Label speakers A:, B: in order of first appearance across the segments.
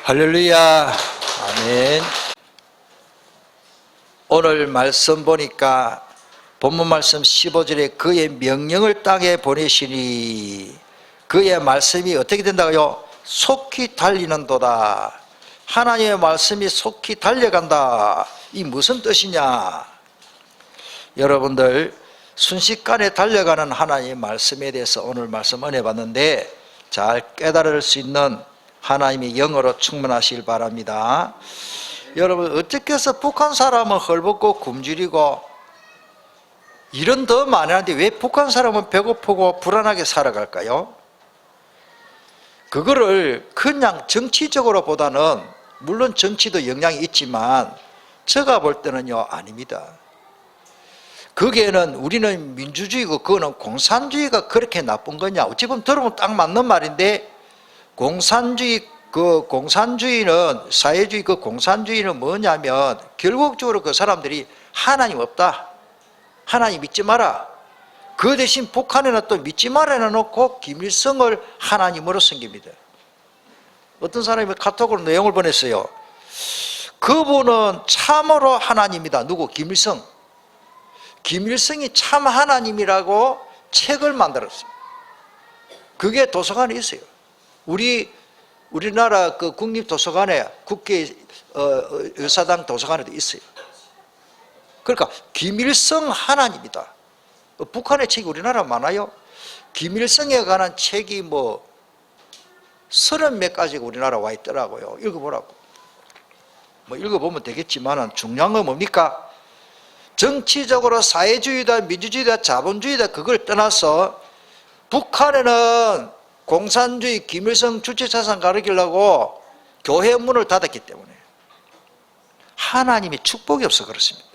A: 할렐루야. 아멘. 오늘 말씀 보니까 본문 말씀 15절에 그의 명령을 땅에 보내시니 그의 말씀이 어떻게 된다고요? 속히 달리는도다. 하나님의 말씀이 속히 달려간다. 이 무슨 뜻이냐? 여러분들 순식간에 달려가는 하나님의 말씀에 대해서 오늘 말씀 은혜 받는데 잘 깨달을 수 있는 하나님의 영으로 충만하시길 바랍니다. 여러분, 어떻게 해서 북한 사람은 헐벗고 굶주리고 일은 더 많이 하는데 왜 북한 사람은 배고프고 불안하게 살아갈까요? 그거를 그냥 정치적으로 보다는, 물론 정치도 영향이 있지만 제가 볼 때는요, 아닙니다. 거기에는 우리는 민주주의고 그거는 공산주의가 그렇게 나쁜 거냐? 어찌 보면 들어보면 딱 맞는 말인데, 공산주의는, 사회주의 그 공산주의는 뭐냐면 결국적으로 그 사람들이 하나님 없다, 하나님 믿지 마라, 그 대신 북한에는 또 믿지 마라 해놓고 김일성을 하나님으로 섬깁니다. 어떤 사람이 카톡으로 내용을 보냈어요. 그분은 참으로 하나님이다. 누구? 김일성. 김일성이 참 하나님이라고 책을 만들었어요. 그게 도서관에 있어요. 우리나라 그 국립도서관에, 국회 의사당 도서관에도 있어요. 그러니까 김일성 하나님이다. 북한의 책이 우리나라 많아요. 김일성에 관한 책이 뭐 30몇 가지가 우리나라 와 있더라고요. 읽어보라고. 뭐 읽어보면 되겠지만 중요한 건 뭡니까? 정치적으로 사회주의다, 민주주의다, 자본주의다, 그걸 떠나서 북한에는 공산주의 김일성 주체사상 가르치려고 교회 문을 닫았기 때문에 하나님의 축복이 없어 그렇습니다.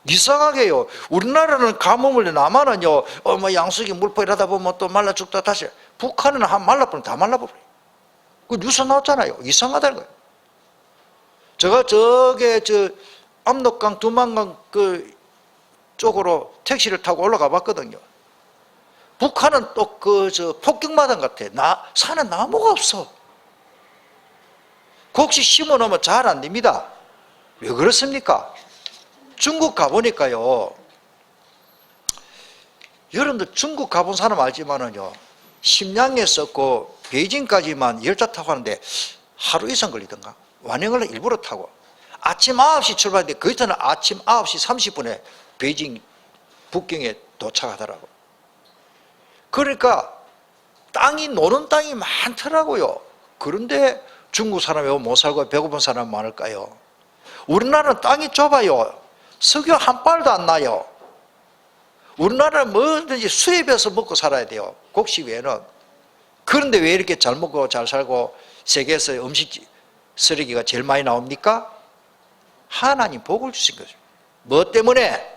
A: 이상하게요, 우리나라는 가뭄을, 남한은요 뭐 양수기 물포 이러다 보면 또 말라 죽다 다시, 북한은 한 말라버리면 다 말라버려요. 그 뉴스 나왔잖아요. 이상하다는 거예요. 제가 압록강, 두만강 그 쪽으로 택시를 타고 올라가 봤거든요. 북한은 또 폭격마당 같아. 산에 나무가 없어. 그 혹시 심어 놓으면 잘 안 됩니다. 왜 그렇습니까? 중국 가보니까요, 여러분들 중국 가본 사람 알지만은요, 심양에서 그 베이징까지만 열차 타고 가는데 하루 이상 걸리던가. 완행을 일부러 타고 아침 9시 출발했는데 거기서는 아침 9시 30분에 베이징 북경에 도착하더라고. 그러니까 노는 땅이 많더라고요. 그런데 중국 사람이 왜 못 살고 배고픈 사람 많을까요? 우리나라는 땅이 좁아요. 석유 한 발도 안 나요. 우리나라는 뭐든지 수입해서 먹고 살아야 돼요, 곡식 외에는. 그런데 왜 이렇게 잘 먹고 잘 살고 세계에서 음식 쓰레기가 제일 많이 나옵니까? 하나님 복을 주신 거죠. 뭐 때문에?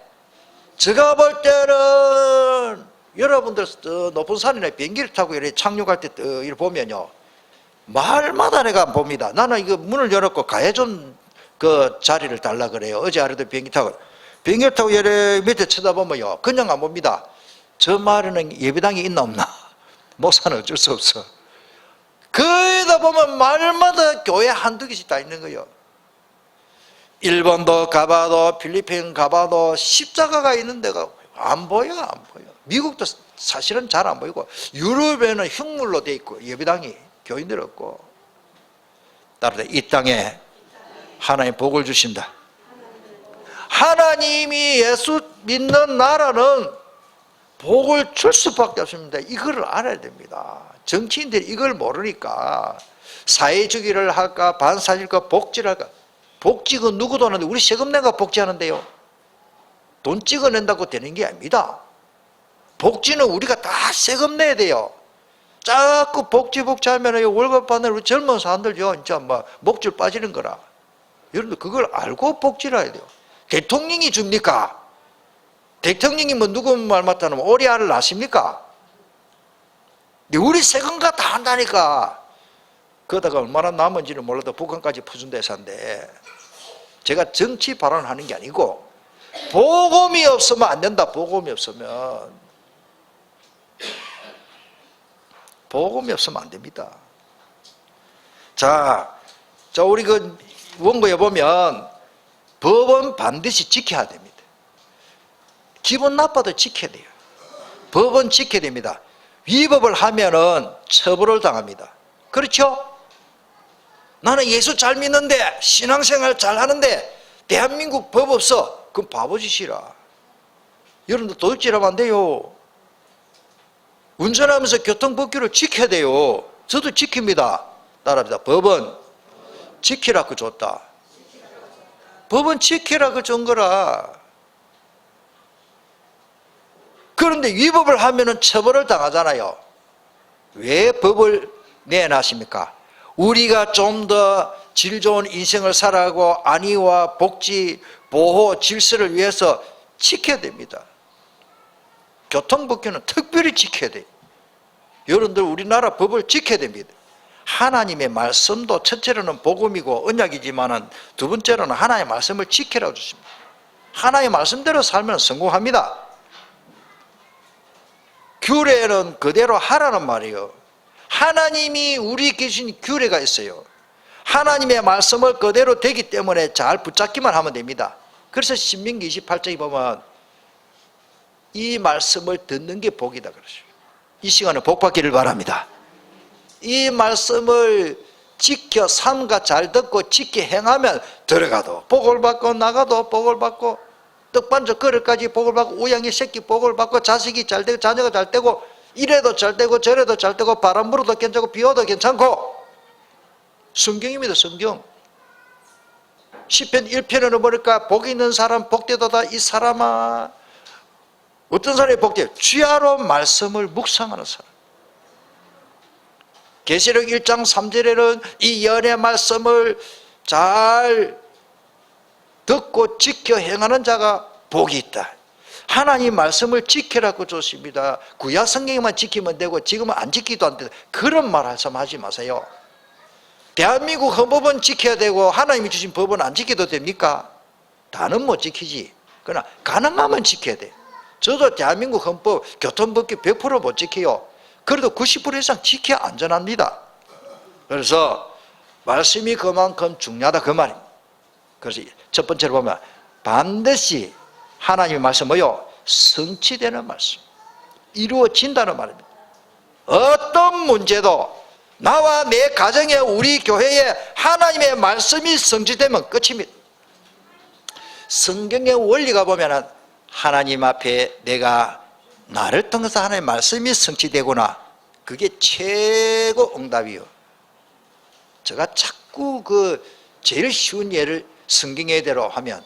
A: 제가 볼 때는 여러분들 높은 산이나 비행기를 타고 이렇게 착륙할 때 이렇게 보면요, 마을마다 내가 봅니다. 나는 이거 문을 열었고 가해준 그 자리를 달라 그래요. 어제 하루도 비행기를 타고 이렇게 밑에 쳐다보면요, 그냥 안 봅니다. 저 마을에는 예배당이 있나 없나? 목사는 어쩔 수 없어. 거기다 보면 마을마다 교회 한두 개씩 다 있는 거예요. 일본도 가봐도 필리핀 가봐도 십자가가 있는 데가 안 보여. 미국도 사실은 잘 안 보이고, 유럽에는 흉물로 돼 있고 예배당이 교인들 없고. 따라서 이 땅에 하나님 복을 주신다. 하나님이 예수 믿는 나라는 복을 줄 수밖에 없습니다. 이걸 알아야 됩니다. 정치인들이 이걸 모르니까 사회주의를 할까, 반사질까, 복지를 할까. 복지는 누구도 하는데 우리 세금 내가 복지하는데요, 돈 찍어낸다고 되는 게 아닙니다. 복지는 우리가 다 세금 내야 돼요. 자꾸 복지하면 월급 받는 우리 젊은 사람들요, 진짜 막 목줄 빠지는 거라. 여러분들 그걸 알고 복지를 해야 돼요. 대통령이 줍니까? 대통령이 뭐 누구 말 맞다면 오리 알을 낳습니까? 우리 세금가 다 한다니까. 그러다가 얼마나 남은지는 몰라도 북한까지 퍼준 대사인데, 제가 정치 발언을 하는 게 아니고 복음이 없으면 안 된다. 복음이 없으면 복음이 없으면 안 됩니다. 자, 우리 그 원고에 보면 법은 반드시 지켜야 됩니다. 기분 나빠도 지켜야 돼요. 법은 지켜야 됩니다. 위법을 하면은 처벌을 당합니다. 그렇죠? 나는 예수 잘 믿는데 신앙생활 잘 하는데 대한민국 법 없어. 그럼 바보짓이라. 여러분들 도둑질하면 안 돼요. 운전하면서 교통법규를 지켜야 돼요. 저도 지킵니다. 따라합니다. 법은 지키라고 줬다. 법은 지키라고 준 거라. 그런데 위법을 하면은 처벌을 당하잖아요. 왜 법을 내놨습니까? 우리가 좀 더 질 좋은 인생을 살아가고 안위와 복지, 보호, 질서를 위해서 지켜야 됩니다. 교통법규는 특별히 지켜야 돼요. 여러분들 우리나라 법을 지켜야 됩니다. 하나님의 말씀도 첫째로는 복음이고 언약이지만은 두 번째로는 하나님의 말씀을 지키라고 주십니다. 하나님의 말씀대로 살면 성공합니다. 규례는 그대로 하라는 말이에요. 하나님이 우리 계신 규례가 있어요. 하나님의 말씀을 그대로 되기 때문에 잘 붙잡기만 하면 됩니다. 그래서 신명기 28장에 보면 이 말씀을 듣는 게 복이다 그러죠. 이 시간에 복 받기를 바랍니다. 이 말씀을 지켜 삼가 잘 듣고 지켜 행하면 들어가도 복을 받고 나가도 복을 받고 떡반죽 그릇까지 복을 받고 우양이 새끼 복을 받고 자식이 잘 되고 자녀가 잘 되고 이래도 잘 되고 저래도 잘 되고 바람 불어도 괜찮고 비 와도 괜찮고. 성경입니다. 성경. 시편 1편으로 보니까 복 있는 사람 복되도다. 이 사람아, 어떤 사람이 복돼요? 주야로 말씀을 묵상하는 사람. 계시록 1장 3절에는 이 연의 말씀을 잘 듣고 지켜 행하는 자가 복이 있다. 하나님 말씀을 지키라고 줬습니다. 구약 성경만 지키면 되고 지금은 안 지키도 안 된다. 그런 말 하지 마세요. 대한민국 헌법은 지켜야 되고 하나님이 주신 법은 안 지켜도 됩니까? 다는 못 지키지. 그러나 가능하면 지켜야 돼. 저도 대한민국 헌법, 교통법규 100% 못 지켜요. 그래도 90% 이상 지켜야 안전합니다. 그래서 말씀이 그만큼 중요하다 그 말입니다. 그래서 첫 번째로 보면 반드시 하나님의 말씀 뭐요? 성취되는 말씀. 이루어진다는 말입니다. 어떤 문제도 나와 내 가정에 우리 교회에 하나님의 말씀이 성취되면 끝입니다. 성경의 원리가 보면 하나님 앞에 내가 나를 통해서 하나님의 말씀이 성취되구나. 그게 최고 응답이요. 제가 자꾸 제일 쉬운 예를 성경의 대로 하면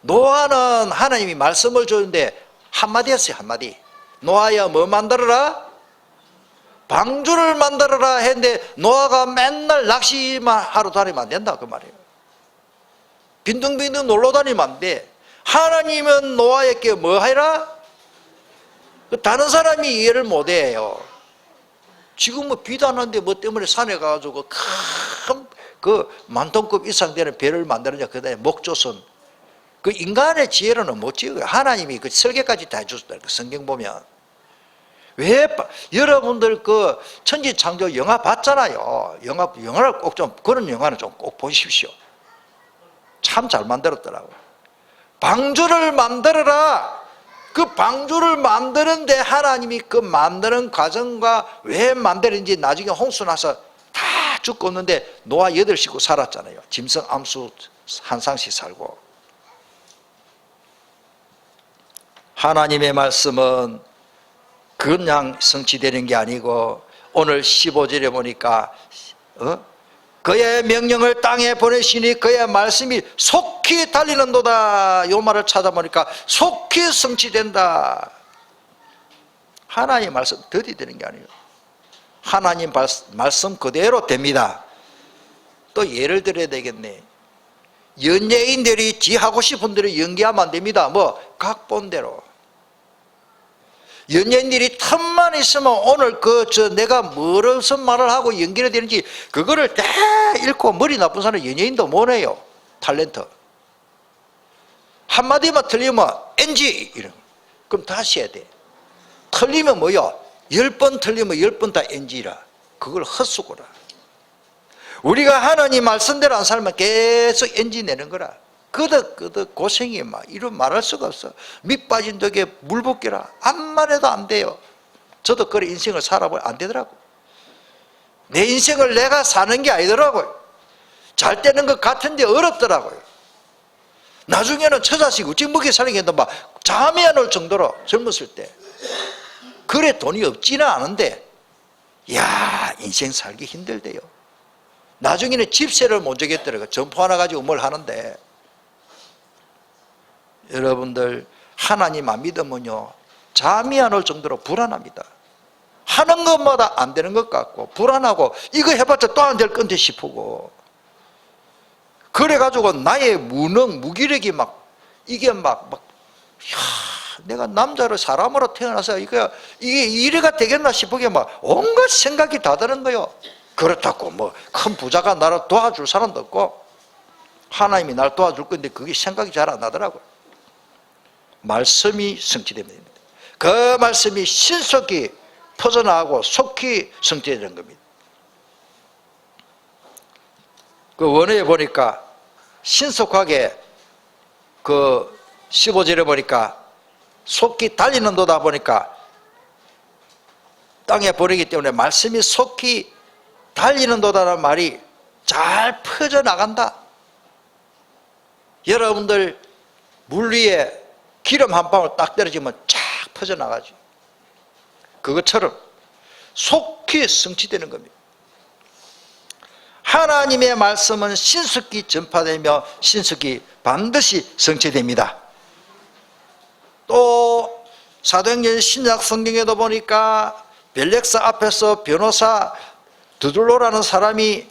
A: 노아는 하나님이 말씀을 줬는데 한마디 했어요. 한마디. 노아야 뭐 만들어라? 방주를 만들어라 했는데 노아가 맨날 낚시만 하러 다니면 안 된다 그 말이에요. 빈둥빈둥 놀러 다니면 안 돼. 하나님은 노아에게 뭐 해라? 다른 사람이 이해를 못 해요. 지금 뭐 비도 안 오는데 뭐 때문에 산에 가가지고 큰 만톤급 이상 되는 배를 만들었냐. 그 다음에 목조선. 그 인간의 지혜로는 못 지어요. 하나님이 그 설계까지 다 해줬다. 성경 보면. 왜 여러분들 천지창조 영화 봤잖아요. 영화를 꼭 좀 그런 영화는 좀 꼭 보십시오. 참 잘 만들었더라고요. 방주를 만들어라. 그 방주를 만드는데 하나님이 그 만드는 과정과 왜 만드는지 나중에 홍수 나서 다 죽었는데 노아 8식구 살았잖아요. 짐승 암수 한 쌍씩 살고. 하나님의 말씀은 그냥 성취되는 게 아니고 오늘 15절에 보니까 그의 명령을 땅에 보내시니 그의 말씀이 속히 달리는도다. 이 말을 찾아보니까 속히 성취된다. 하나님의 말씀 더디 되는 게 아니에요. 하나님 말씀 그대로 됩니다. 또 예를 들어야 되겠네. 연예인들이 지 하고 싶은 대로 연기하면 안 됩니다. 뭐 각본대로. 연예인들이 틈만 있으면 오늘 내가 무슨 말을 하고 연기를 되는지 그거를 다 읽고 머리 나쁜 사람 연예인도 못해요. 탤런트. 한마디만 틀리면 NG 이런. 그럼 다시 해야 돼. 틀리면 뭐야? 10번 틀리면 10번 다 NG라. 그걸 헛수고라. 우리가 하나님 말씀대로 안 살면 계속 엔진 내는 거라. 그득그득 고생이 막 이런 말할 수가 없어. 밑 빠진 덕에 물 붓기라. 암만 해도 안 돼요. 저도 그래 인생을 살아보면 안 되더라고. 내 인생을 내가 사는 게 아니더라고요. 잘 되는 것 같은데 어렵더라고요. 나중에는 처자식 어찌 먹여 살리겠다 막 잠이 안 올 정도로 젊었을 때. 그래 돈이 없지는 않은데 야 인생 살기 힘들대요. 나중에는 집세를 못 주겠더라고요. 점포 하나 가지고 뭘 하는데. 여러분들 하나님 안 믿으면요 잠이 안 올 정도로 불안합니다. 하는 것마다 안 되는 것 같고 불안하고 이거 해봤자 또 안 될 건데 싶고 그래가지고 나의 무기력이 막 이게 막 내가 남자로 사람으로 태어나서 이게 이래가 되겠나 싶게 막 온갖 생각이 다 드는 거예요. 그렇다고 뭐 큰 부자가 나를 도와줄 사람도 없고 하나님이 날 도와줄 건데 그게 생각이 잘 안 나더라고요. 말씀이 성취됩니다. 그 말씀이 신속히 퍼져나가고 속히 성취되는 겁니다. 그 원어에 보니까 신속하게 그 15절에 보니까 속히 달리는 도다 보니까 땅에 버리기 때문에 말씀이 속히 달리는 도다라는 말이 잘 퍼져나간다. 여러분들 물 위에 기름 한 방울 딱 떨어지면 쫙 퍼져나가죠. 그것처럼 속히 성취되는 겁니다. 하나님의 말씀은 신속히 전파되며 신속히 반드시 성취됩니다. 또 사도행전 신약 성경에도 보니까 벨렉사 앞에서 변호사 드둘로라는 사람이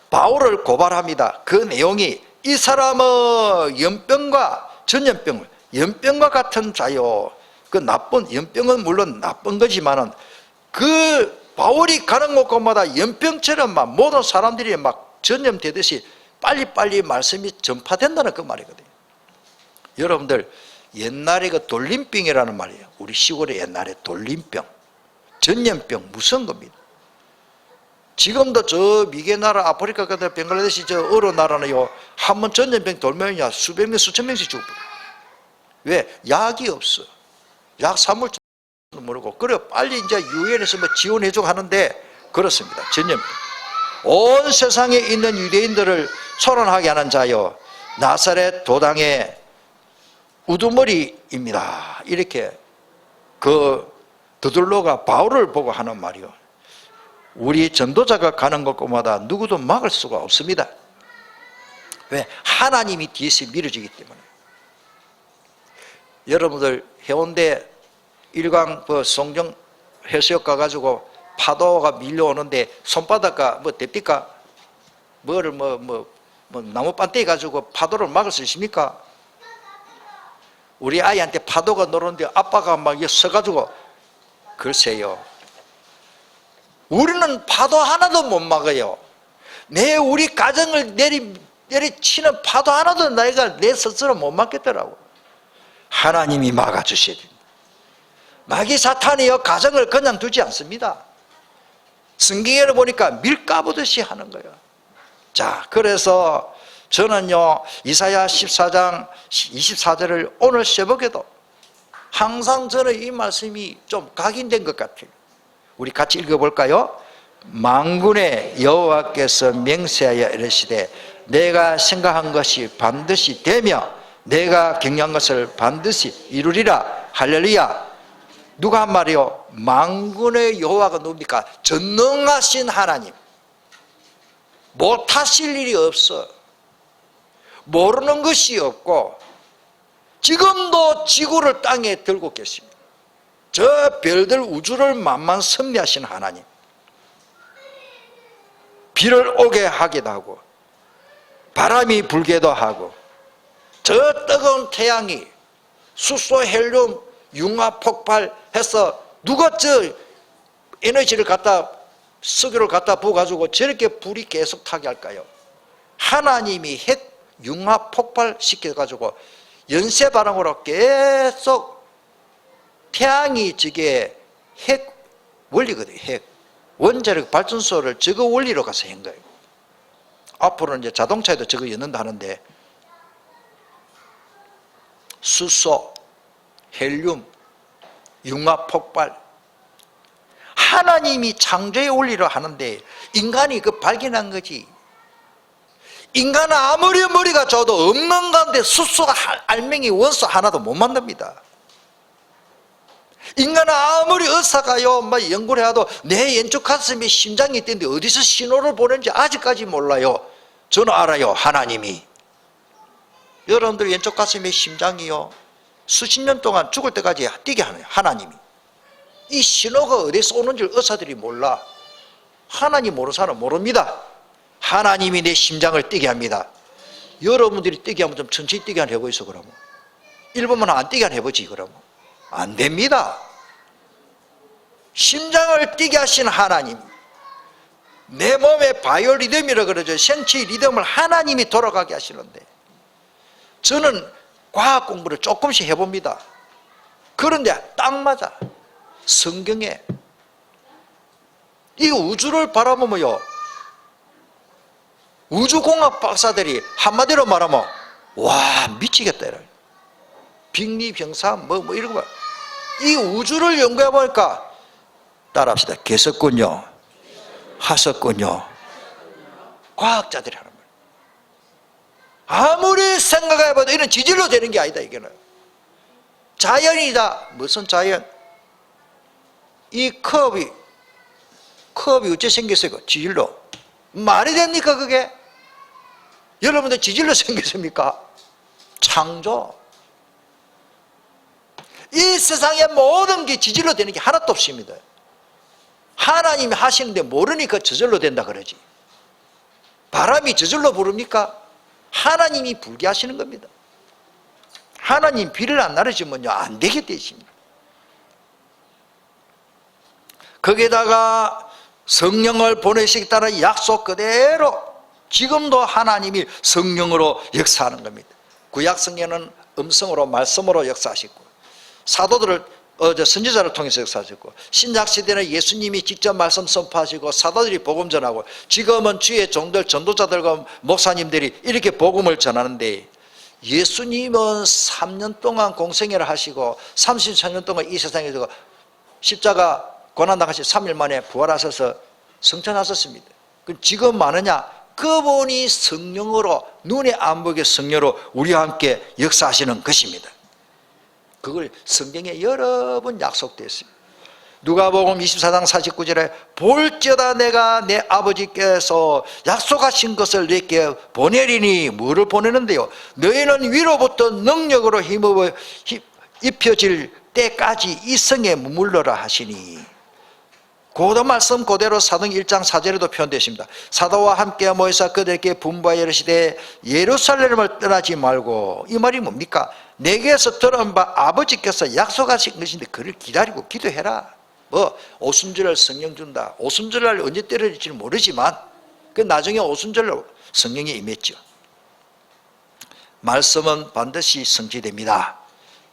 A: 바울을 고발합니다. 그 내용이 이 사람은 연병과 전염병을 연병과 같은 자요. 그 나쁜 연병은 물론 나쁜 거지만은 그 바울이 가는 곳곳마다 연병처럼 막 모든 사람들이 막 전염되듯이 빨리빨리 말씀이 전파된다는 그 말이거든요. 여러분들 옛날에 그 돌림병이라는 말이에요. 우리 시골에 옛날에 돌림병, 전염병 무서운 겁니다. 지금도 저 미개 나라 아프리카 같은 벵글라데시 저 어느 나라는요 한번 전염병 돌면요 수백 명 수천 명씩 죽고. 왜? 약이 없어. 약 사물 모르고 그래 빨리 이제 유엔에서 뭐 지원해주고 하는데 그렇습니다. 전염병. 온 세상에 있는 유대인들을 소란하게 하는 자요 나사렛 도당의 우두머리입니다. 이렇게 그 드둘로가 바울을 보고 하는 말이요. 우리 전도자가 가는 곳마다 누구도 막을 수가 없습니다. 왜? 하나님이 뒤에서 밀어주기 때문에. 여러분들 해운대 일광 그 송정 해수욕 가가지고 파도가 밀려오는데 손바닥가 뭐 됩니까? 뭐를 나무 반대기 가지고 파도를 막을 수 있습니까? 우리 아이한테 파도가 노는데 아빠가 막 서가지고 글쎄요. 우리는 파도 하나도 못 막아요. 우리 가정을 내리치는 파도 하나도 내가 내 스스로 못 막겠더라고. 하나님이 막아주셔야 됩니다. 마귀 사탄이요 가정을 그냥 두지 않습니다. 성경에 보니까 밀가부듯이 하는 거예요. 자, 그래서 저는요 이사야 14장 24절을 오늘 새벽에도 항상 저는 이 말씀이 좀 각인된 것 같아요. 우리 같이 읽어볼까요? 만군의 여호와께서 맹세하여 이르시되 내가 생각한 것이 반드시 되며 내가 경영한 것을 반드시 이루리라. 할렐루야. 누가 한 말이요? 만군의 여호와가 누굽니까? 전능하신 하나님. 못하실 일이 없어. 모르는 것이 없고 지금도 지구를 땅에 들고 계십니다. 저 별들 우주를 만만 섭리하신 하나님. 비를 오게 하기도 하고 바람이 불게도 하고 저 뜨거운 태양이 수소 헬륨 융합 폭발해서 누가 저 에너지를 갖다 석유를 갖다 부어가지고 저렇게 불이 계속 타게 할까요? 하나님이 핵 융합 폭발시켜가지고 연쇄반응으로 계속 태양이 저게 핵 원리거든요. 핵 원자력 발전소를 저거 원리로 가서 한 거예요. 앞으로는 이제 자동차에도 저거 넣는다 하는데, 수소, 헬륨, 융합 폭발, 하나님이 창조의 원리로 하는데 인간이 그 발견한 거지. 인간은 아무리 머리가 좋아도 없는 가운데 수소, 알맹이, 원소 하나도 못 만듭니다. 인간은 아무리 의사가요 막 연구를 해도 내 왼쪽 가슴에 심장이 있는데 어디서 신호를 보내는지 아직까지 몰라요. 저는 알아요. 하나님이. 여러분들 왼쪽 가슴에 심장이요 수십 년 동안 죽을 때까지 뛰게 하네요. 하나님이. 이 신호가 어디서 오는지 의사들이 몰라. 하나님 모르는 사람은 모릅니다. 하나님이 내 심장을 뛰게 합니다. 여러분들이 뛰게 하면 좀 천천히 뛰게 하는 해보이소. 그러면 1분만 안 뛰게 하는 해보지. 그러면 안 됩니다. 심장을 뛰게 하신 하나님, 내 몸의 바이오 리듬이라고 그러죠. 생체 리듬을 하나님이 돌아가게 하시는데, 저는 과학 공부를 조금씩 해봅니다. 그런데 딱 맞아. 성경에 이 우주를 바라보면요, 우주공학 박사들이 한마디로 말하면 와 미치겠다 이래. 빅리병사 뭐 이런 거. 이 우주를 연구해 보니까 따라합시다. 개섰군요, 하섰군요. 과학자들이 하는 거예요. 아무리 생각해봐도 이런 지질로 되는 게 아니다. 이게는 자연이다. 무슨 자연? 이 컵이 어째 생겼어요? 지질로. 말이 됩니까 그게? 여러분들 지질로 생겼습니까? 창조. 이 세상의 모든 게 지질로 되는 게 하나도 없습니다. 하나님이 하시는데 모르니까 저절로 된다 그러지. 바람이 저절로 부릅니까? 하나님이 불게 하시는 겁니다. 하나님 비를 안 내려주면요 안 되게 되십니다. 거기에다가 성령을 보내시겠다는 약속 그대로 지금도 하나님이 성령으로 역사하는 겁니다. 구약 성경은 음성으로 말씀으로 역사하시고, 사도들을 선지자를 통해서 역사하셨고, 신약 시대는 예수님이 직접 말씀 선포하시고 사도들이 복음 전하고, 지금은 주의 종들 전도자들과 목사님들이 이렇게 복음을 전하는데, 예수님은 3년 동안 공생애를 하시고 34년 동안 이 세상에서 십자가 고난당하시 3일 만에 부활하셔서 성천하셨습니다. 지금 많으냐? 그분이 성령으로, 눈에 안 보게 성령으로 우리와 함께 역사하시는 것입니다. 그걸 성경에 여러 번 약속되어 있습니다. 누가복음 24장 49절에 볼지어다 내가 내 아버지께서 약속하신 것을 내게 보내리니, 뭐를 보내는데요? 너희는 위로부터 능력으로 힘입어 입혀질 때까지 이 성에 머물러라 하시니, 고도 말씀 그대로 사도행 1장 4절에도 표현되어 있습니다. 사도와 함께 모여서 그들에게 분부하여 이르시되 예루살렘을 떠나지 말고. 이 말이 뭡니까? 내게서 들은 바 아버지께서 약속하신 것인데 그를 기다리고 기도해라. 뭐 오순절날 성령 준다. 오순절날 언제 때려질지는 모르지만 그 나중에 오순절날 성령이 임했죠. 말씀은 반드시 성취됩니다.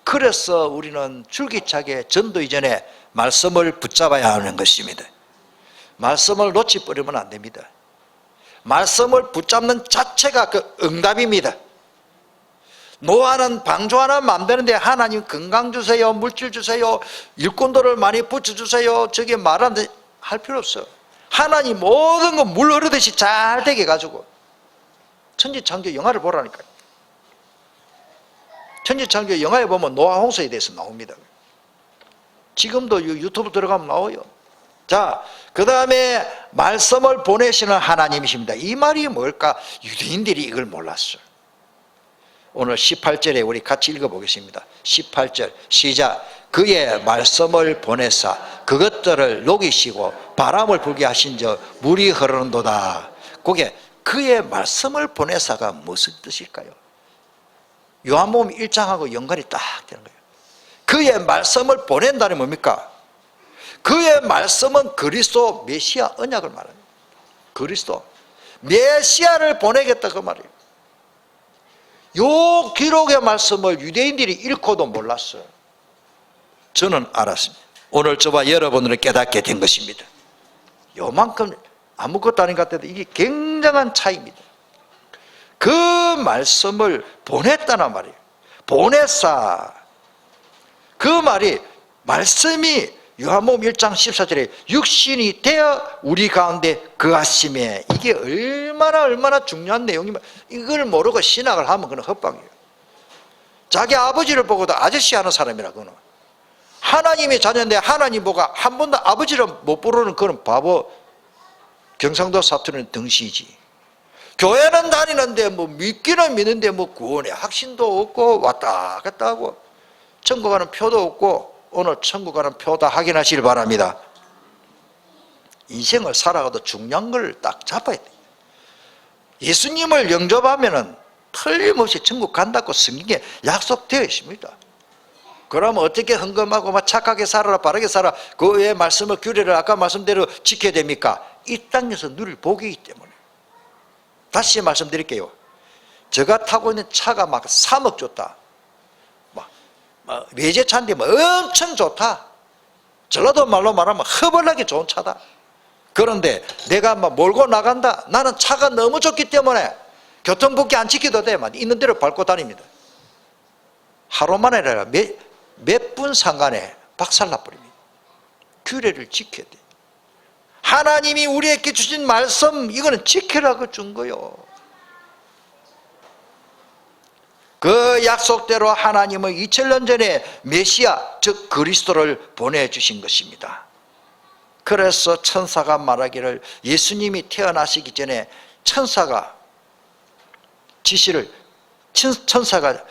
A: 그래서 우리는 줄기차게 전도 이전에 말씀을 붙잡아야 하는 것입니다. 말씀을 놓치버리면 안 됩니다. 말씀을 붙잡는 자체가 그 응답입니다. 노아는 방주하나 만드는데 하나님 건강 주세요, 물질 주세요, 일꾼들을 많이 붙여주세요, 저게 말하는데 할 필요 없어요. 하나님 모든 거 물 흐르듯이 잘 되게 해가지고. 천지창조 영화를 보라니까요. 천지창조 영화에 보면 노아 홍수에 대해서 나옵니다. 지금도 유튜브 들어가면 나와요. 자, 그 다음에 말씀을 보내시는 하나님이십니다. 이 말이 뭘까? 유대인들이 이걸 몰랐어요. 오늘 18절에 우리 같이 읽어보겠습니다. 18절 시작. 그의 말씀을 보내사 그것들을 녹이시고 바람을 불게 하신즉 물이 흐르는도다. 그게 그의 말씀을 보내사가 무슨 뜻일까요? 요한복음 1장하고 연관이 딱 되는 거예요. 그의 말씀을 보낸다는 뭡니까? 그의 말씀은 그리스도 메시아 언약을 말합니다. 그리스도 메시아를 보내겠다 그 말이에요. 요 기록의 말씀을 유대인들이 읽고도 몰랐어요. 저는 알았습니다. 오늘 저와 여러분을 깨닫게 된 것입니다. 요만큼 아무것도 아닌 것 같아도 이게 굉장한 차이입니다. 그 말씀을 보냈다는 말이에요. 보냈사. 그 말이, 말씀이 요한복음 1장 14절에 육신이 되어 우리 가운데 거하심에, 이게 얼마나 중요한 내용이면, 이걸 모르고 신학을 하면 그건 헛방이에요. 자기 아버지를 보고도 아저씨 하는 사람이라, 그거는. 하나님의 자녀인데 하나님 보고 한 번도 아버지를 못 부르는 그런 바보, 경상도 사투리는 덩시지. 교회는 다니는데 뭐 믿기는 믿는데 뭐 구원의 확신도 없고 왔다 갔다 하고 천국 가는 표도 없고, 오늘 천국 가는 표 다 확인하시길 바랍니다. 인생을 살아가도 중요한 걸 딱 잡아야 돼요. 예수님을 영접하면은 틀림없이 천국 간다고 성경에 약속되어 있습니다. 그러면 어떻게 헌금하고 막 착하게 살아라, 바르게 살아, 그 외의 말씀을, 규례를 아까 말씀대로 지켜야 됩니까? 이 땅에서 누릴 복이기 때문에. 다시 말씀드릴게요. 제가 타고 있는 차가 막 3억 좋다, 외제차인데 뭐 엄청 좋다, 전라도 말로 말하면 허벌나게 좋은 차다. 그런데 내가 막 몰고 나간다, 나는 차가 너무 좋기 때문에 교통법규 안 지켜도 돼, 있는 대로 밟고 다닙니다. 하루만에 아니라 몇 분 상간에 박살나버립니다. 규례를 지켜야 돼. 하나님이 우리에게 주신 말씀, 이거는 지키라고 준 거요. 그 약속대로 하나님은 2000년 전에 메시아, 즉 그리스도를 보내주신 것입니다. 그래서 천사가 말하기를, 예수님이 태어나시기 전에 천사가 지시를, 천사가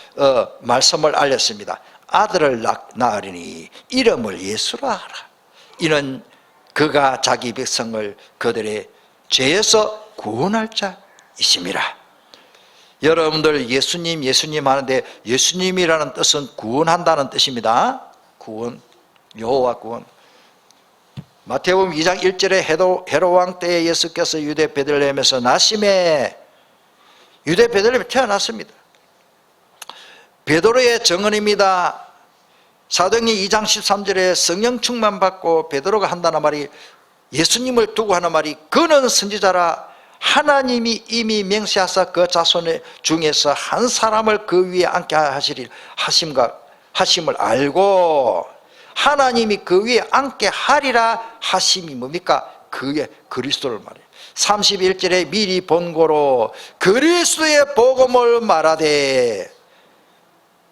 A: 말씀을 알렸습니다. 아들을 낳으리니 이름을 예수라 하라. 이는 그가 자기 백성을 그들의 죄에서 구원할 자이심이라. 여러분들 예수님 하는데, 예수님이라는 뜻은 구원한다는 뜻입니다. 구원, 여호와 구원. 마태복음 2장 1절에 헤롯왕 때에 예수께서 유대 베들레헴에서 나심에, 유대 베들레헴에 태어났습니다. 베드로의 증언입니다. 사도행전 2장 13절에 성령 충만 받고 베드로가 한다는 말이, 예수님을 두고 하는 말이, 그는 선지자라 하나님이 이미 맹세하사 그 자손 중에서 한 사람을 그 위에 앉게 하심을 알고 하나님이 그 위에 앉게 하리라 하심이 뭡니까? 그게 그리스도를 말해요. 31절에 미리 본고로 그리스도의 복음을 말하되,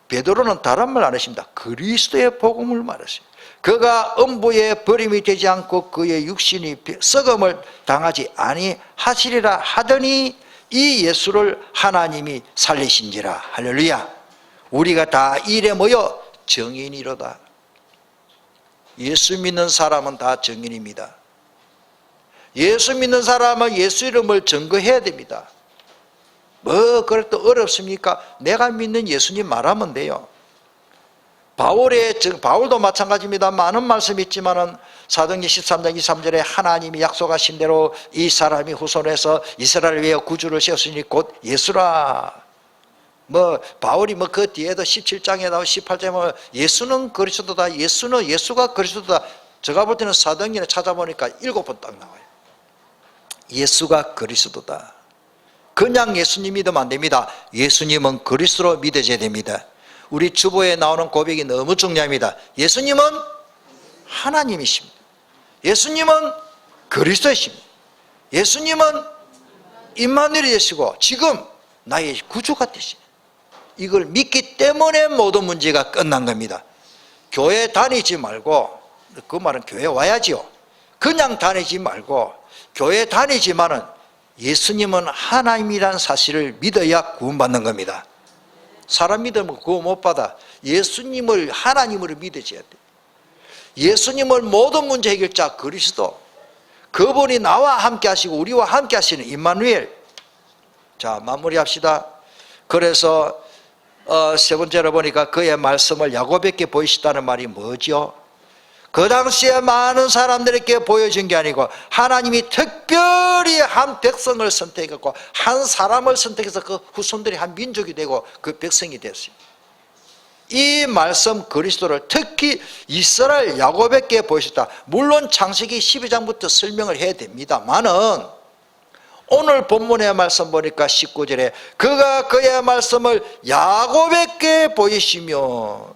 A: 베드로는 다른 말 안 했습니다. 그리스도의 복음을 말했어요. 그가 음부에 버림이 되지 않고 그의 육신이 썩음을 당하지 아니하시리라 하더니 이 예수를 하나님이 살리신지라. 할렐루야. 우리가 다 일에 모여 정인이로다. 예수 믿는 사람은 다 정인입니다. 예수 믿는 사람은 예수 이름을 증거해야 됩니다. 뭐 그래도 어렵습니까? 내가 믿는 예수님 말하면 돼요. 바울도 마찬가지입니다. 많은 말씀이 있지만은 사도행전 13장 23절에 하나님이 약속하신 대로 이 사람이 후손에서 이스라엘을 위하여 구주를 세웠으니 곧 예수라. 바울이 그 뒤에도 17장에 나와 18장에 보면 예수는 그리스도다, 예수가 그리스도다. 제가 볼 때는 사도행전에 찾아보니까 7번 딱 나와요. 예수가 그리스도다. 그냥 예수님 믿으면 안 됩니다. 예수님은 그리스도로 믿어져야 됩니다. 우리 주보에 나오는 고백이 너무 중요합니다. 예수님은 하나님이십니다. 예수님은 그리스도이십니다. 예수님은 임마누엘이 되시고 지금 나의 구주가 되십니다. 이걸 믿기 때문에 모든 문제가 끝난 겁니다. 교회 다니지 말고, 그 말은 교회 와야지요. 그냥 다니지 말고 교회 다니지만은 예수님은 하나님이라는 사실을 믿어야 구원받는 겁니다. 사람 믿으면 구원 못 받아. 예수님을 하나님으로 믿어줘야 돼. 예수님을 모든 문제 해결자 그리스도, 그분이 나와 함께 하시고 우리와 함께 하시는 임마누엘. 자, 마무리합시다. 그래서 세 번째로 보니까 그의 말씀을 야곱에게 보이시다는 말이 뭐죠? 그 당시에 많은 사람들에게 보여준 게 아니고 하나님이 특별히 한 백성을 선택했고 한 사람을 선택해서 그 후손들이 한 민족이 되고 그 백성이 됐어요. 이 말씀 그리스도를 특히 이스라엘 야곱에게 보이셨다. 물론 창세기 12장부터 설명을 해야 됩니다만은 오늘 본문의 말씀 보니까 19절에 그가 그의 말씀을 야곱에게 보이시며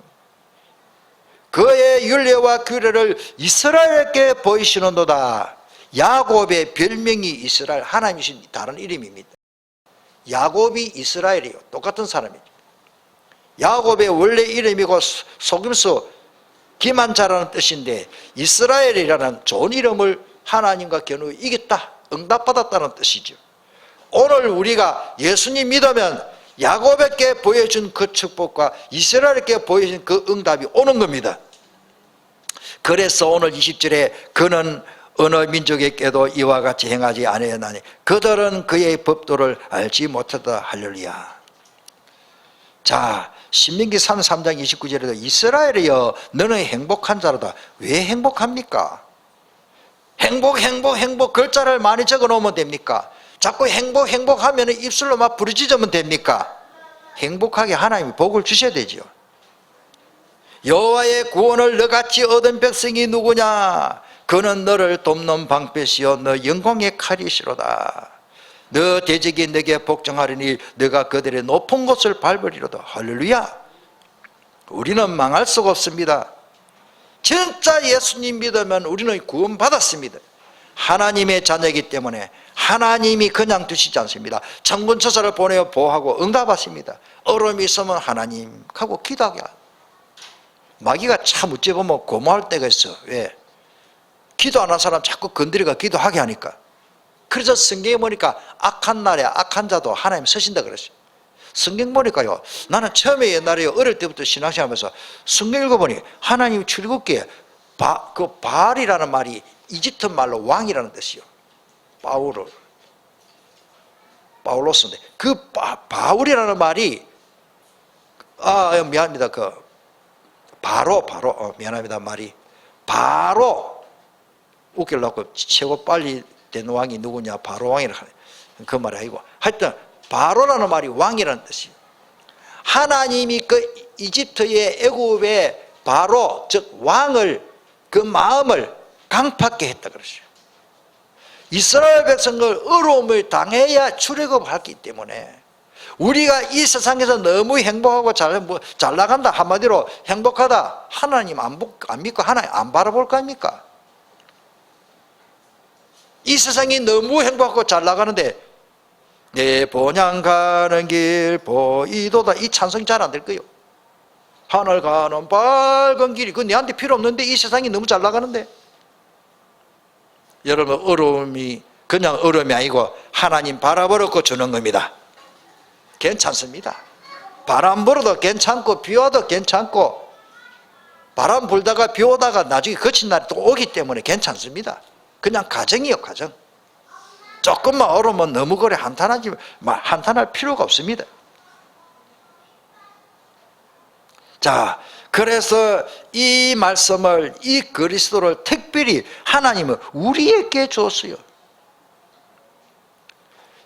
A: 그의 율례와 규례를 이스라엘에게 보이시는도다. 야곱의 별명이 이스라엘, 하나님이신 다른 이름입니다. 야곱이 이스라엘이요, 똑같은 사람이죠. 야곱의 원래 이름이고 속임수 기만자라는 뜻인데 이스라엘이라는 좋은 이름을 하나님과 겨누어 이겼다, 응답받았다는 뜻이죠. 오늘 우리가 예수님 믿으면 야곱에게 보여준 그 축복과 이스라엘에게 보여준 그 응답이 오는 겁니다. 그래서 오늘 20절에 그는 어느 민족에게도 이와 같이 행하지 아니하나니 그들은 그의 법도를 알지 못하다. 할렐루야. 자, 신명기 33장 29절에도 이스라엘이여 너는 행복한 자로다. 왜 행복합니까? 행복 글자를 많이 적어 놓으면 됩니까? 자꾸 행복하면 입술로 막 부르짖으면 됩니까? 행복하게 하나님이 복을 주셔야 되죠. 여호와의 구원을 너같이 얻은 백성이 누구냐? 그는 너를 돕는 방패시요 너 영광의 칼이시로다. 너 대적이 너게 복종하리니 너가 그들의 높은 곳을 밟으리로다. 할렐루야. 우리는 망할 수가 없습니다. 진짜 예수님 믿으면 우리는 구원받았습니다. 하나님의 자녀이기 때문에 하나님이 그냥 두시지 않습니다. 천군천사를 보내어 보호하고 응답하십니다. 어려움이 있으면 하나님 하고 기도하게. 마귀가 참 어찌 보면 고마울 때가 있어. 왜? 기도 안 한 사람 자꾸 건드리가 기도하게 하니까. 그래서 성경에 보니까 악한 날에 악한 자도 하나님 쓰신다 그랬어요. 성경 보니까요, 나는 처음에 옛날에 어릴 때부터 신앙생활하면서 성경 읽어보니 하나님 출애굽기에 그 바알이라는 말이 이집트 말로 왕이라는 뜻이요. 바울로스인데 그 바울이라는 말이 미안합니다. 그 바로 미안합니다. 말이 바로 웃기려고 최고 빨리 된 왕이 누구냐? 바로 왕이라 하네. 그 말이 아니고 하여튼 바로라는 말이 왕이라는 뜻이에요. 하나님이 그 이집트의 애굽의 바로 즉 왕을 그 마음을 강팍게 했다 그러죠. 이스라엘 백성을 어려움을 당해야 출애굽하기 때문에 우리가 이 세상에서 너무 행복하고 잘 나간다, 한마디로 행복하다, 하나님 안 믿고 하나님 안 바라볼 거 아닙니까? 이 세상이 너무 행복하고 잘 나가는데 내 본향 가는 길 보이도다, 이 찬송이 잘 안 될 거예요. 하늘 가는 밝은 길이 그 내한테 필요 없는데 이 세상이 너무 잘 나가는데. 여러분, 어려움이 그냥 어려움이 아니고 하나님 바라보고 주는 겁니다. 괜찮습니다. 바람 불어도 괜찮고 비 와도 괜찮고 바람 불다가 비 오다가 나중에 그친 날이 또 오기 때문에 괜찮습니다. 그냥 가정이요, 가정. 조금만 어려우면 너무 그래 한탄할 필요가 없습니다. 자, 그래서 이 말씀을, 이 그리스도를 특별히 하나님은 우리에게 주었어요.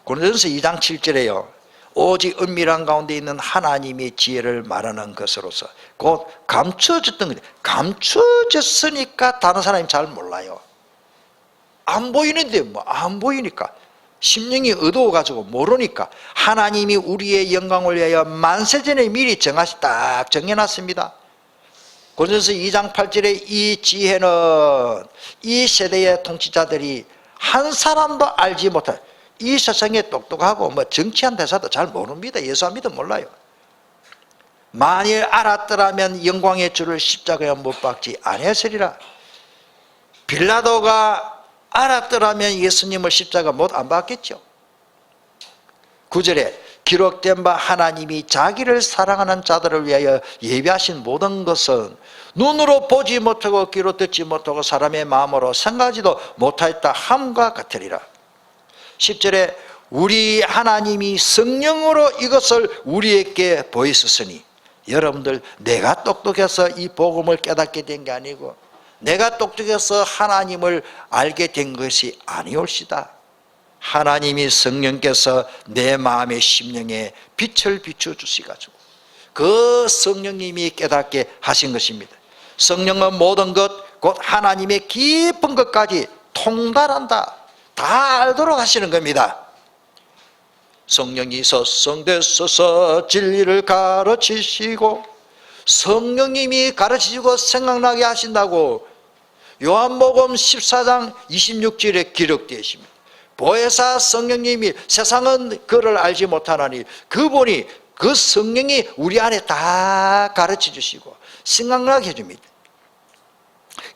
A: 고린도전서 2장 7절에요. 오직 은밀한 가운데 있는 하나님의 지혜를 말하는 것으로서 곧 감춰졌던 거예요. 감춰졌으니까 다른 사람이 잘 몰라요. 안 보이는데 안 보이니까, 심령이 어두워가지고 모르니까 하나님이 우리의 영광을 위하여 만세전에 미리 딱 정해놨습니다. 고린도전서 2장 8절에 이 지혜는 이 세대의 통치자들이 한 사람도 알지 못할, 이 세상에 똑똑하고 정치한 대사도 잘 모릅니다. 예수 안 믿으면 몰라요. 만일 알았더라면 영광의 주를 십자가에 못 박지 아니했으리라. 빌라도가 알았더라면 예수님을 십자가 못 안 받겠죠. 9절에 기록된 바 하나님이 자기를 사랑하는 자들을 위하여 예비하신 모든 것은 눈으로 보지 못하고 귀로 듣지 못하고 사람의 마음으로 생각하지도 못하였다 함과 같으리라. 10절에 우리 하나님이 성령으로 이것을 우리에게 보이셨으니, 여러분들, 내가 똑똑해서 이 복음을 깨닫게 된 게 아니고 내가 똑똑해서 하나님을 알게 된 것이 아니올시다. 하나님이 성령께서 내 마음의 심령에 빛을 비춰주시가지고 그 성령님이 깨닫게 하신 것입니다. 성령은 모든 것, 곧 하나님의 깊은 것까지 통달한다, 다 알도록 하시는 겁니다. 성령이 서성되소서 진리를 가르치시고, 성령님이 가르치시고 생각나게 하신다고 요한복음 14장 26절에 기록되어 있습니다. 보혜사 성령님이 세상은 그를 알지 못하나니 그분이, 그 성령이 우리 안에 다 가르쳐 주시고 생각나게 해줍니다.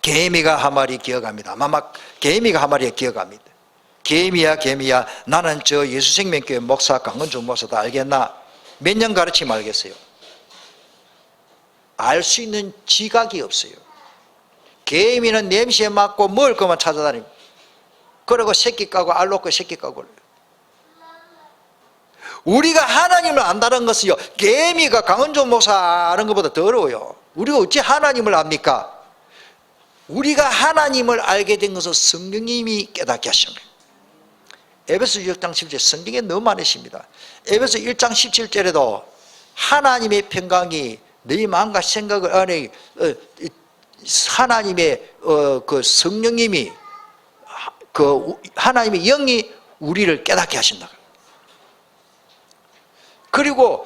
A: 개미가 한 마리 기억합니다. 아마 개미가 한 마리 기억합니다. 개미야 나는 저 예수생명교회 목사 강은중 목사도 알겠나? 몇 년 가르치면 알겠어요? 알 수 있는 지각이 없어요. 개미는 냄새에 맡고 먹을 것만 찾아다닙니다. 그리고 새끼 까고 알 놓고 새끼 까고. 우리가 하나님을 안다는 것은요, 개미가 강은종 목사 아는 것보다 더 어려워요. 우리가 어찌 하나님을 압니까? 우리가 하나님을 알게 된 것은 성령님이 깨닫게 하신 거예요. 에베소 6장 17절 성경에 너무 많으십니다. 에베소 1장 17절에도 하나님의 평강이 너희 마음과 생각을 안에, 하나님의 그 성령님이, 그 하나님의 영이 우리를 깨닫게 하신다. 그리고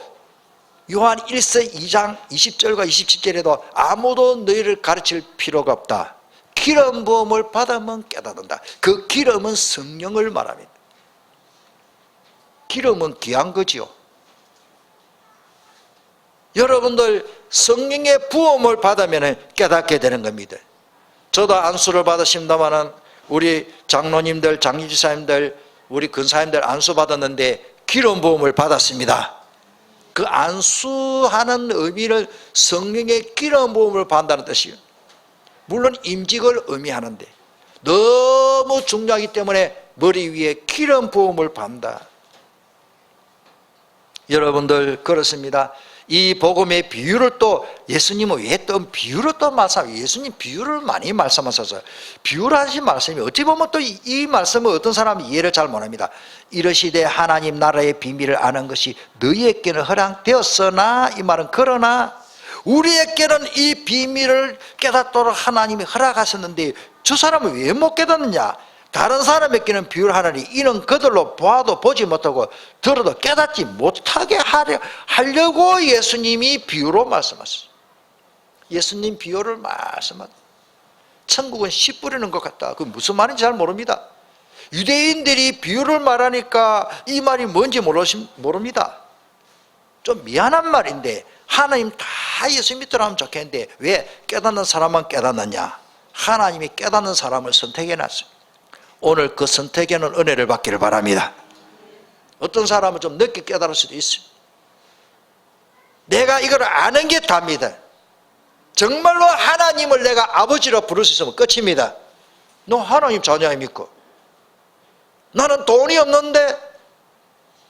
A: 요한 1서 2장 20절과 27절에도 아무도 너희를 가르칠 필요가 없다. 기름 부음을 받으면 깨닫는다. 그 기름은 성령을 말합니다. 기름은 귀한 거지요. 여러분들 성령의 부음을 받으면 깨닫게 되는 겁니다. 저도 안수를 받으십니다마는 우리 장로님들, 장로지사님들, 우리 근사님들 안수 받았는데 기름 부음을 받았습니다. 그 안수하는 의미를 성령의 기름 부음을 받는다는 뜻이에요. 물론 임직을 의미하는데 너무 중요하기 때문에 머리 위에 기름 부음을 받는다. 여러분들 그렇습니다. 이 복음의 비유를 또 예수님은 왜 또 비유를 또 말씀하세요? 예수님 비유를 많이 말씀하셔서 비유를 하신 말씀이 어찌 보면 또 이 말씀을 어떤 사람이 이해를 잘 못합니다. 이르시되 하나님 나라의 비밀을 아는 것이 너희에게는 허락되었으나, 이 말은 그러나 우리에게는 이 비밀을 깨닫도록 하나님이 허락하셨는데 저 사람은 왜 못 깨닫느냐? 다른 사람에게는 비유를 하느니 이는 그들로 보아도 보지 못하고 들어도 깨닫지 못하게 하려고 예수님이 비유로 말씀하셨어요. 예수님 비유를 말씀하셨어요. 천국은 씨 뿌리는 것 같다. 그게 무슨 말인지 잘 모릅니다. 유대인들이 비유를 말하니까 이 말이 뭔지 모릅니다. 좀 미안한 말인데 하나님 다 예수 믿도록 하면 좋겠는데 왜 깨닫는 사람만 깨닫느냐? 하나님이 깨닫는 사람을 선택해놨어요. 오늘 그 선택에는 은혜를 받기를 바랍니다. 어떤 사람은 좀 늦게 깨달을 수도 있어요. 내가 이걸 아는 게 답니다. 정말로 하나님을 내가 아버지로 부를 수 있으면 끝입니다. 너 하나님 자녀 아닙니까? 나는 돈이 없는데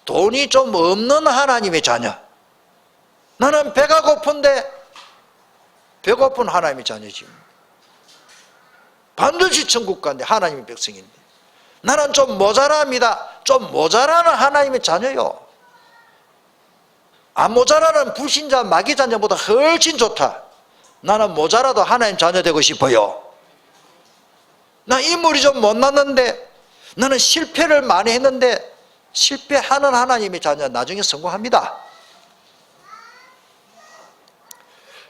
A: 돈이 좀 없는 하나님의 자녀. 나는 배가 고픈데 배고픈 하나님의 자녀지. 반드시 천국 간데 하나님의 백성인데. 나는 좀 모자랍니다. 좀 모자라는 하나님의 자녀요. 안 모자라는 불신자 마귀 자녀보다 훨씬 좋다. 나는 모자라도 하나님 자녀 되고 싶어요. 나 인물이 좀 못났는데, 나는 실패를 많이 했는데 실패하는 하나님의 자녀 나중에 성공합니다.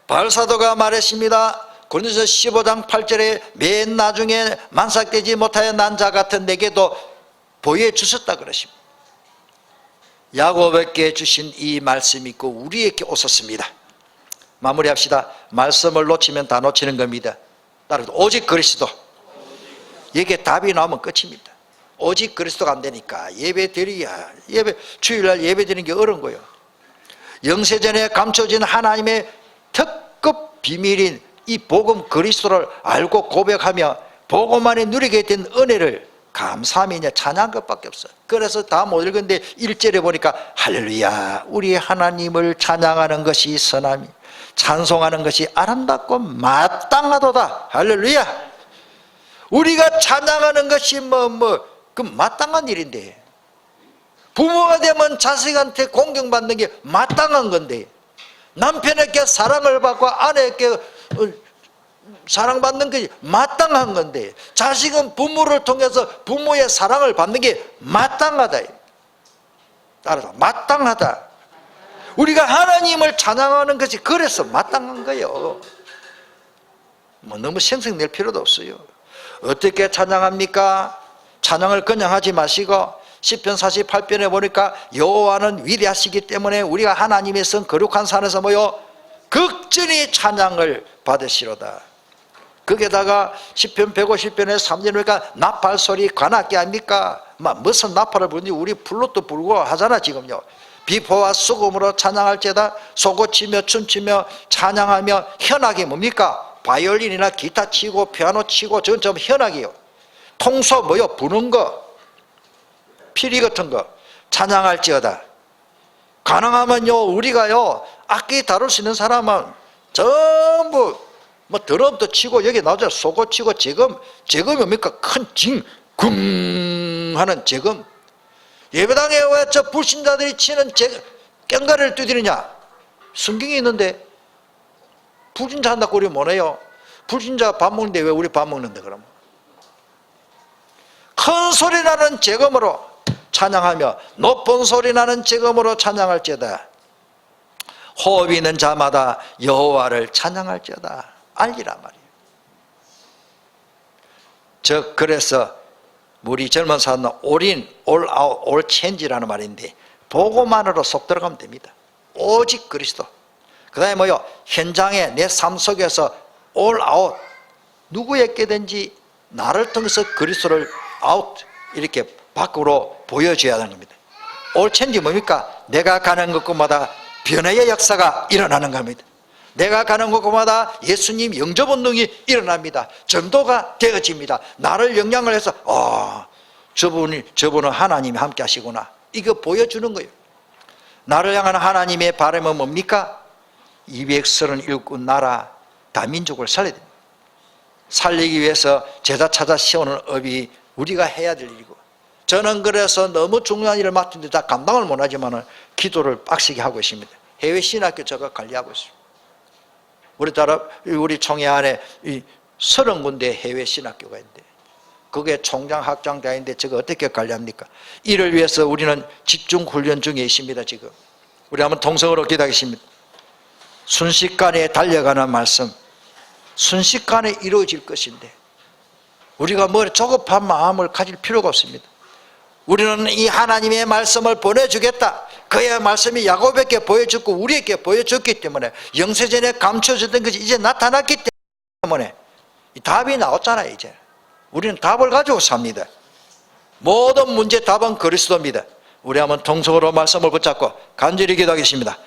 A: 바울사도가 말했습니다. 고린도서 15장 8절에 맨 나중에 만삭되지 못하여 난 자 같은 내게도 보여주셨다 그러십니다. 야곱에게 주신 이 말씀이 있고 우리에게 오셨습니다. 마무리합시다. 말씀을 놓치면 다 놓치는 겁니다. 따라서 오직 그리스도. 여기에 답이 나오면 끝입니다. 오직 그리스도가 안 되니까 주일날 예배 드리는 게 어려운 거예요. 영세전에 감춰진 하나님의 특급 비밀인 이 복음 그리스도를 알고 고백하며 복음 안에 누리게 된 은혜를 감사하며 찬양한 것밖에 없어요. 그래서 다 못 읽었는데 1절에 보니까 할렐루야 우리 하나님을 찬양하는 것이 선함이 찬송하는 것이 아름답고 마땅하도다. 할렐루야. 우리가 찬양하는 것이 그 마땅한 일인데, 부모가 되면 자식한테 공경받는 게 마땅한 건데, 남편에게 사랑을 받고 아내에게 사랑받는 것이 마땅한 건데, 자식은 부모를 통해서 부모의 사랑을 받는 게 마땅하다. 따라서 마땅하다. 우리가 하나님을 찬양하는 것이 그래서 마땅한 거예요. 뭐 너무 생색 낼 필요도 없어요. 어떻게 찬양합니까? 찬양을 그냥 하지 마시고 시편 48편에 보니까 여호와는 위대하시기 때문에 우리가 하나님의 성 거룩한 산에서 모여 극진히 찬양을 받으시로다. 거기에다가 시편 150편에 3절에 보니까 나팔 소리 관악기 아닙니까? 무슨 나팔을 부르는지 우리 불로도 불고 하잖아 지금요. 비포와 수금으로 찬양할지어다. 소고치며 춤추며 찬양하며. 현악이 뭡니까? 바이올린이나 기타 치고 피아노 치고 저건 좀 현악이에요. 통소 뭐요? 부는 거, 피리 같은 거 찬양할지어다. 가능하면요 우리가요 악기 다룰 수 있는 사람은 전부 뭐 드럼도 치고 여기 나오죠. 소고 치고 재금이 뭡니까? 큰 징궁 하는 재금. 예배당에 왜 저 불신자들이 치는 꽹과리를 두드리냐? 성경이 있는데 불신자 한다고 우리 뭐래요? 불신자 밥 먹는데 왜 우리 밥 먹는데 그러면? 큰 소리 나는 재금으로 찬양하며 높은 소리 나는 재금으로 찬양할지어다. 호흡이 있는 자마다 여호와를 찬양할지어다. 알리란 말이에요. 그래서 우리 젊은 사람은 올인, 올아웃, 올체인지라는 말인데 보고만으로 속 들어가면 됩니다. 오직 그리스도. 그 다음에 뭐요? 현장에 내 삶 속에서 올아웃, 누구에게든지 나를 통해서 그리스도를 아웃 이렇게 밖으로 보여줘야 하는 겁니다. 올체인지 뭡니까? 내가 가는 곳마다 변화의 역사가 일어나는 겁니다. 내가 가는 곳마다 예수님 영접 운동이 일어납니다. 전도가 되어집니다. 나를 영향을 해서 저분은 하나님이 함께 하시구나. 이거 보여주는 거예요. 나를 향한 하나님의 바람은 뭡니까? 237군 나라 다민족을 살려야 됩니다. 살리기 위해서 제자 찾아 세우는 업이 우리가 해야 될 일이고, 저는 그래서 너무 중요한 일을 맡은데 다 감당을 못하지만 기도를 빡시게 하고 있습니다. 해외 신학교 제가 관리하고 있습니다. 우리 총회 안에 30군데 해외 신학교가 있는데 그게 총장 학장 대인데 저거 어떻게 관리합니까? 이를 위해서 우리는 집중 훈련 중에 있습니다. 지금 우리 한번 동성으로 기도하겠습니다. 순식간에 달려가는 말씀, 순식간에 이루어질 것인데 우리가 뭐 조급한 마음을 가질 필요가 없습니다. 우리는 이 하나님의 말씀을 보내주겠다. 그의 말씀이 야곱에게 보여줬고 우리에게 보여줬기 때문에 영세전에 감춰졌던 것이 이제 나타났기 때문에 답이 나왔잖아요. 이제 우리는 답을 가지고 삽니다. 모든 문제 답은 그리스도입니다. 우리 한번 통성으로 말씀을 붙잡고 간절히 기도하겠습니다.